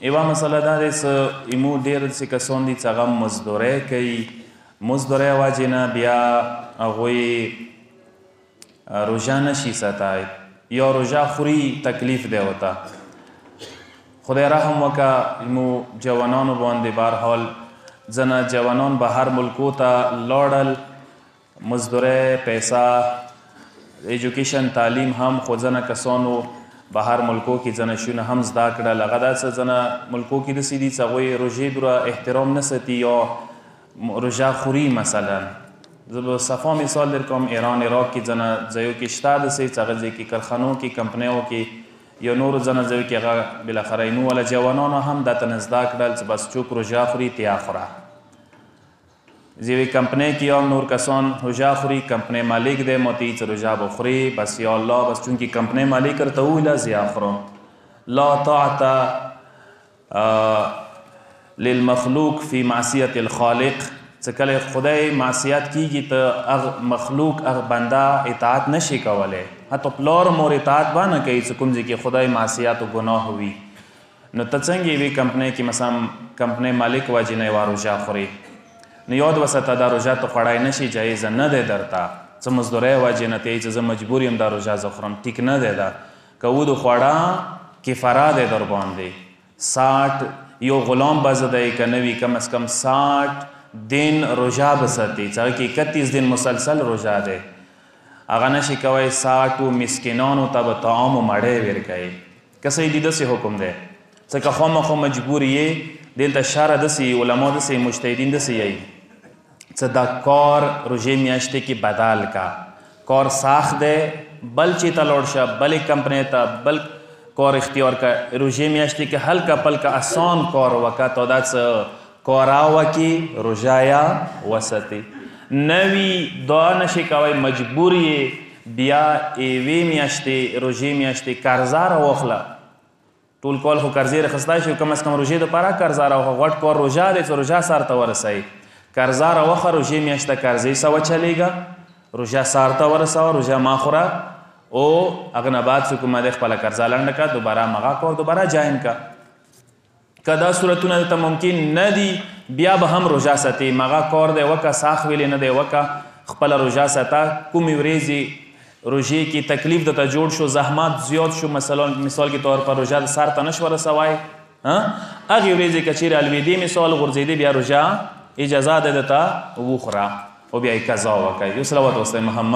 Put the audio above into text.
یوه مسله دا دی چې ایمو ډېر داسې کسان دي چې هغه مزدورۍ کوي. مزدورۍ وجې نه بیا هغوی روژه نشي ساتلی یا روژه خوري، تکلیف دی ورته. خدای رحم وکړه ایمو جوانانو باندې. بهرحال ځنه جوانان بهر ملکو ته لاړل، مزدورۍ، پیسه، ایجوکیشن، تعلیم هم، خو ځنه کسانو بهر ملکو کې ځنه شیونه هم زده کړل. هغه داسې ځنه ملکو کې داسې دي چې هغوی روژې دوره احترام نه ساتي یا روژه خوري. مثلا زه به صفا مثال در کوم، ایران، عراق کې ځنه ځایو کې شته داسې چې هغه ځای کې کارخانو کې، کمپنیو کې یا نورو ځنه ځایو کې هغه بالاخره اینو والا جوانانو هم دا ته نه زده کړل چې بس چوک روژه خوري تیا خوره. زیوی کمپنی کې هم نور کسان روژه خوري، کمپنی مالک دی ماتی چې روژه بخوري، بس یا الله، بس چونکې کمپنی مالک ورته وویله زه خورم. لا طاعت للمخلوق فی معصیت الخالق. چې کله خدای معصیت کیږي ته هغه مخلوق، هغه بنده اطاعت نشي کولی. حتی پلار مور اطاعت به نه کوي چې کوم ځای کې خدای معصیت و ګناه وي. نو ته څنګه یوې کمپنۍ کې مثلا کمپنۍ مالک وجې نه یوه روژه خوري، نو یاد وساته دا روژه ته خوړی نشي، جایزه نه دی درته. څه مزدورۍ وجې نه ته یې چې زه مجبور یم دا روژه زه خورم، ټیک نه دی دا. که ودو خوړه کفاره دی در باندې. 60 یو غلام به زه دی که نه وي، کم از کم 60 دن روژه به ساتي، چې هغه کې 31 دن مسلسل روژه دی. هغه نشي کوی 60 مسکینانو ته به طعام و مړۍ ورکوي. که صحیح دي داسې حکم دی. ځکه خامخا مجبور یې دلته شرع داسې علما داسې مجتهدین داسې یی چې دا کار روژې میاشتې کې بدل کا. کار سخت دی، بل چې ته لاړ شه، بلې کمپنۍ ته بل کار اختیار کا. روژې میاشتې کې هلکه پلکه آسان کار وکړه، تا دا څه کارا وکړي، روژه یا وساتي. نوي دا نشي کوی، مجبور یې بیا یوې میاشتې روژې میاشتې قرضه راواخله. ټول کال خو قرضې راخیستی شي، کم از کم روژې دپاره قرضه راوخه. غټ کار روژه دی چې روژه سر ته ورسوي. قرضه راوخه، روژې میاشته قرضې سوه چلیږه، روژه سر ته ورسوه، روژه مه خوره، او هغه نه بعد څه کومه دی خپله قرضه لنډه کړه، دوباره مغه کار دوباره جایم که. که دا صورتونه دلته ممکن نه دي، بیا به هم روژه ساتي. مغه کار دی وکه، ساخ ویلې نه دی وکه، خپله روژه ساته. کومې ورځې روژې کې تکلیف درته جوړ شو، زحمت زیات شو، مثال کې طور پر روژه سر ته نشو رسوی، هغې ورځې که چیرې الویدې مثال غورځېدې، بیا روژه اجازه ده درته وخوره او بیا یې قضا وکړئ. یو صلوات وسلم محمد